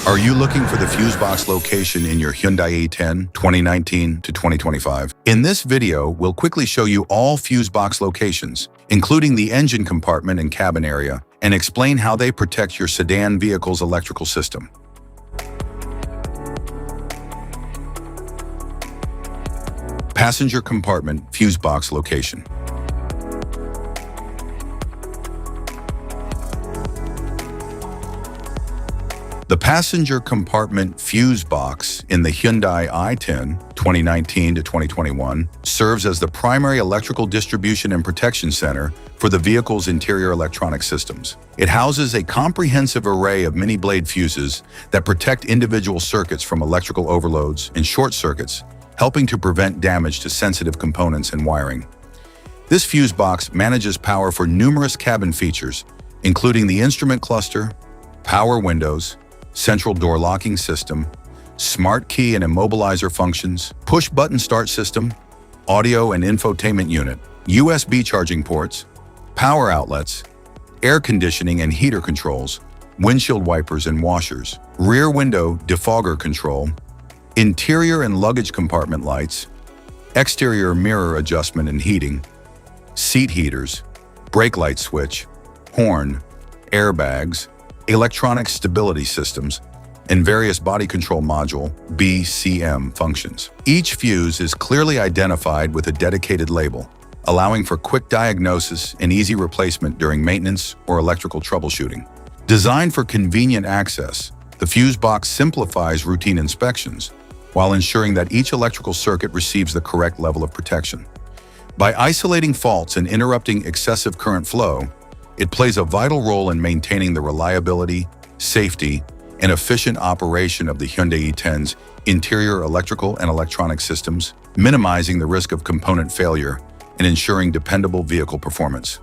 Are you looking for the fuse box location in your Hyundai i10 2019 to 2025? In this video, we'll quickly show you all fuse box locations, including the engine compartment and cabin area, and explain how they protect your sedan vehicle's electrical system. Passenger compartment fuse box location. The passenger compartment fuse box in the Hyundai i10 2019 to 2021 serves as the primary electrical distribution and protection center for the vehicle's interior electronic systems. It houses a comprehensive array of mini-blade fuses that protect individual circuits from electrical overloads and short circuits, helping to prevent damage to sensitive components and wiring. This fuse box manages power for numerous cabin features, including the instrument cluster, power windows, central door locking system, smart key and immobilizer functions, push-button start system, audio and infotainment unit, USB charging ports, power outlets, air conditioning and heater controls, windshield wipers and washers, rear window defogger control, interior and luggage compartment lights, exterior mirror adjustment and heating, seat heaters, brake light switch, horn, airbags, electronic stability systems, and various body control module (BCM) functions. Each fuse is clearly identified with a dedicated label, allowing for quick diagnosis and easy replacement during maintenance or electrical troubleshooting. Designed for convenient access, the fuse box simplifies routine inspections while ensuring that each electrical circuit receives the correct level of protection. By isolating faults and interrupting excessive current flow, it plays a vital role in maintaining the reliability, safety, and efficient operation of the Hyundai i10's interior electrical and electronic systems, minimizing the risk of component failure and ensuring dependable vehicle performance.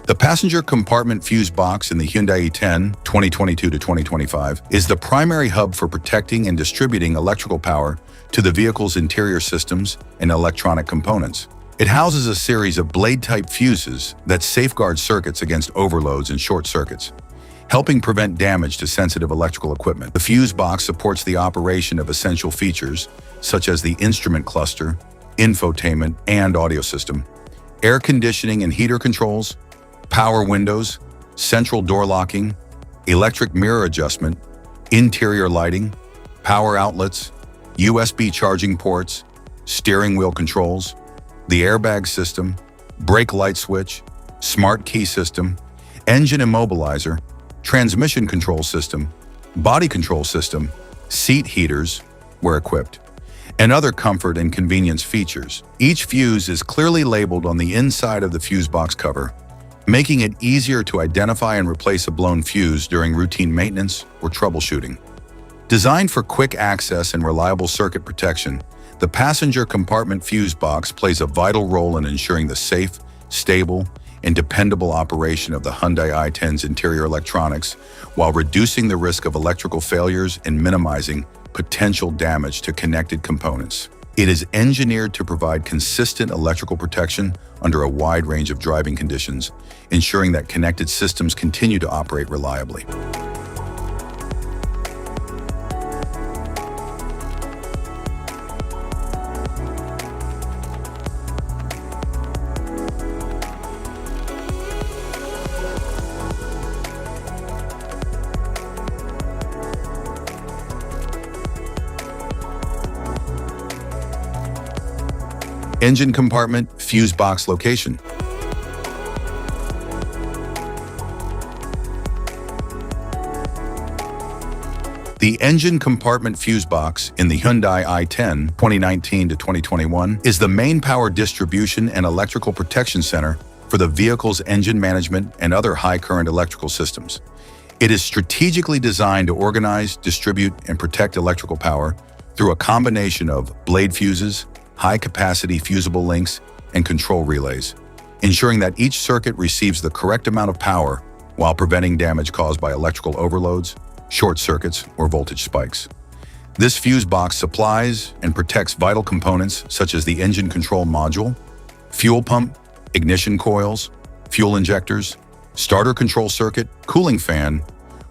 The passenger compartment fuse box in the Hyundai i10 2022 to 2025 is the primary hub for protecting and distributing electrical power to the vehicle's interior systems and electronic components. It houses a series of blade-type fuses that safeguard circuits against overloads and short circuits, helping prevent damage to sensitive electrical equipment. The fuse box supports the operation of essential features such as the instrument cluster, infotainment and audio system, air conditioning and heater controls, power windows, central door locking, electric mirror adjustment, interior lighting, power outlets, USB charging ports, steering wheel controls, the airbag system, brake light switch, smart key system, engine immobilizer, transmission control system, body control system, seat heaters, where equipped, and other comfort and convenience features. Each fuse is clearly labeled on the inside of the fuse box cover, making it easier to identify and replace a blown fuse during routine maintenance or troubleshooting. Designed for quick access and reliable circuit protection, the passenger compartment fuse box plays a vital role in ensuring the safe, stable, and dependable operation of the Hyundai i10's interior electronics while reducing the risk of electrical failures and minimizing potential damage to connected components. It is engineered to provide consistent electrical protection under a wide range of driving conditions, ensuring that connected systems continue to operate reliably. Engine compartment fuse box location. The engine compartment fuse box in the Hyundai i10 2019 to 2021 is the main power distribution and electrical protection center for the vehicle's engine management and other high-current electrical systems. It is strategically designed to organize, distribute, and protect electrical power through a combination of blade fuses, high-capacity fusible links, and control relays, ensuring that each circuit receives the correct amount of power while preventing damage caused by electrical overloads, short circuits, or voltage spikes. This fuse box supplies and protects vital components such as the engine control module, fuel pump, ignition coils, fuel injectors, starter control circuit, cooling fan,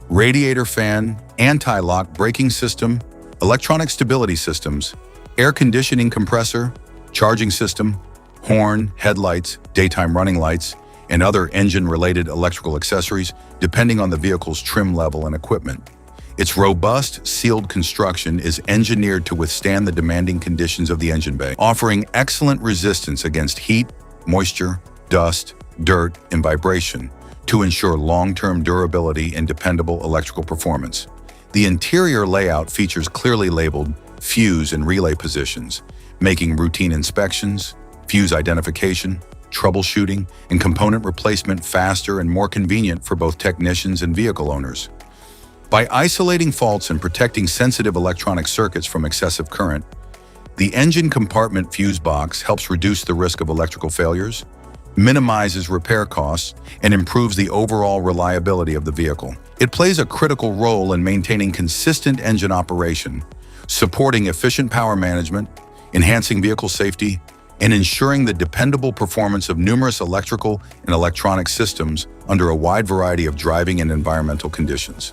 radiator fan, anti-lock braking system, electronic stability systems, air conditioning compressor, charging system, horn, headlights, daytime running lights, and other engine-related electrical accessories depending on the vehicle's trim level and equipment. Its robust, sealed construction is engineered to withstand the demanding conditions of the engine bay, offering excellent resistance against heat, moisture, dust, dirt, and vibration to ensure long-term durability and dependable electrical performance. The interior layout features clearly labeled fuse and relay positions, making routine inspections, fuse identification, troubleshooting, and component replacement faster and more convenient for both technicians and vehicle owners. By isolating faults and protecting sensitive electronic circuits from excessive current, the engine compartment fuse box helps reduce the risk of electrical failures, minimizes repair costs, and improves the overall reliability of the vehicle. It plays a critical role in maintaining consistent engine operation, supporting efficient power management, enhancing vehicle safety, and ensuring the dependable performance of numerous electrical and electronic systems under a wide variety of driving and environmental conditions.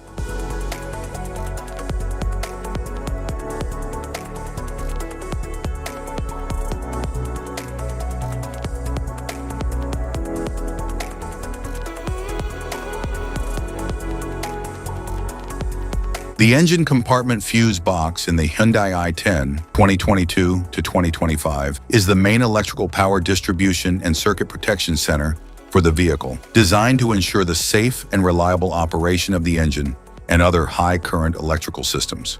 The engine compartment fuse box in the Hyundai i10 2022 to 2025 is the main electrical power distribution and circuit protection center for the vehicle, designed to ensure the safe and reliable operation of the engine and other high-current electrical systems.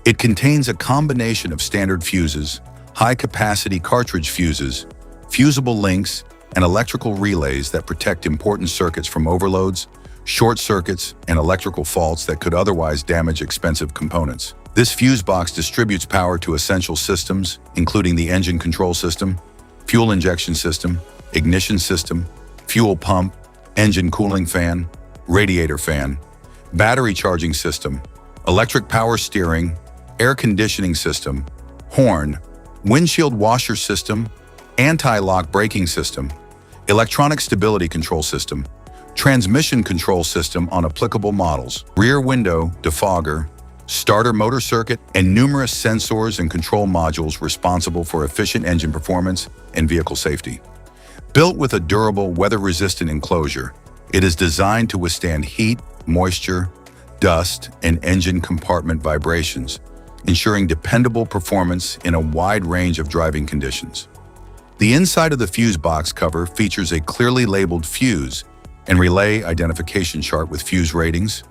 It contains a combination of standard fuses, high-capacity cartridge fuses, fusible links, and electrical relays that protect important circuits from overloads, short circuits, and electrical faults that could otherwise damage expensive components. This fuse box distributes power to essential systems, including the engine control system, fuel injection system, ignition system, fuel pump, engine cooling fan, radiator fan, battery charging system, electric power steering, air conditioning system, horn, windshield washer system, anti-lock braking system, electronic stability control system, transmission control system on applicable models, rear window, defogger, starter motor circuit, and numerous sensors and control modules responsible for efficient engine performance and vehicle safety. Built with a durable, weather-resistant enclosure, it is designed to withstand heat, moisture, dust, and engine compartment vibrations, ensuring dependable performance in a wide range of driving conditions. The inside of the fuse box cover features a clearly labeled fuse and relay identification chart with fuse ratings,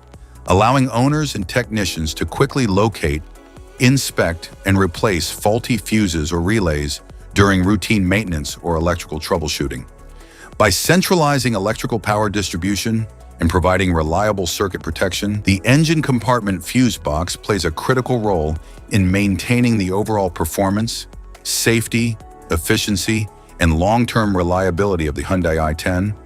allowing owners and technicians to quickly locate, inspect, and replace faulty fuses or relays during routine maintenance or electrical troubleshooting. By centralizing electrical power distribution and providing reliable circuit protection, the engine compartment fuse box plays a critical role in maintaining the overall performance, safety, efficiency, and long-term reliability of the Hyundai i10,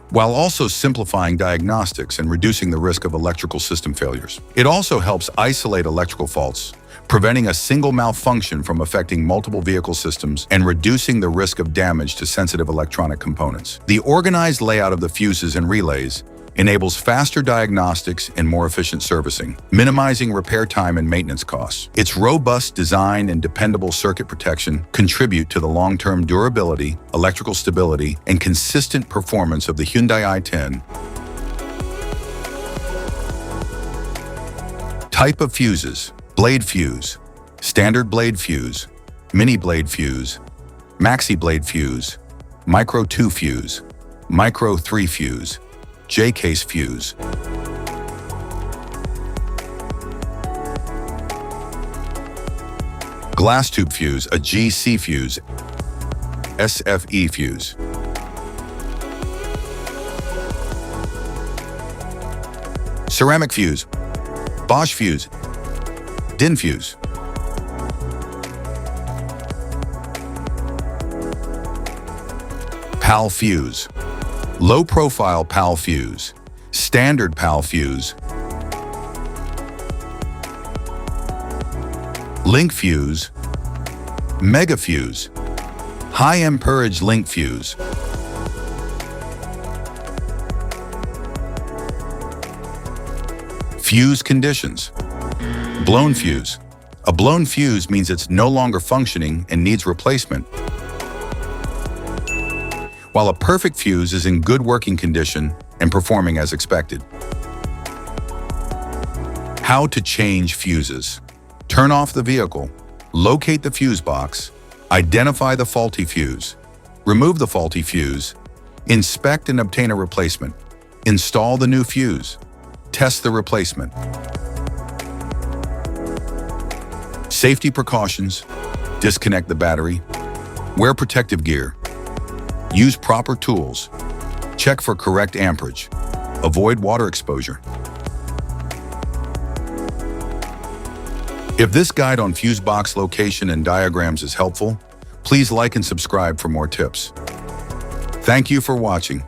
while also simplifying diagnostics and reducing the risk of electrical system failures. It also helps isolate electrical faults, preventing a single malfunction from affecting multiple vehicle systems and reducing the risk of damage to sensitive electronic components. The organized layout of the fuses and relays enables faster diagnostics and more efficient servicing, minimizing repair time and maintenance costs. Its robust design and dependable circuit protection contribute to the long-term durability, electrical stability, and consistent performance of the Hyundai i10. Type of fuses: blade fuse, standard blade fuse, mini blade fuse, maxi blade fuse, micro 2 fuse, micro 3 fuse, J-case fuse. Glass tube fuse, a GC fuse, SFE fuse. Ceramic fuse, Bosch fuse, DIN fuse. PAL fuse, low-profile PAL fuse, standard PAL fuse, link fuse, mega fuse, high amperage link fuse. Fuse conditions. Blown fuse. A blown fuse means it's no longer functioning and needs replacement, while a perfect fuse is in good working condition and performing as expected. How to change fuses. Turn off the vehicle, locate the fuse box, identify the faulty fuse, remove the faulty fuse, inspect and obtain a replacement, install the new fuse, test the replacement. Safety precautions. Disconnect the battery. Wear protective gear. Use proper tools. Check for correct amperage. Avoid water exposure. If this guide on fuse box location and diagrams is helpful, please like and subscribe for more tips. Thank you for watching.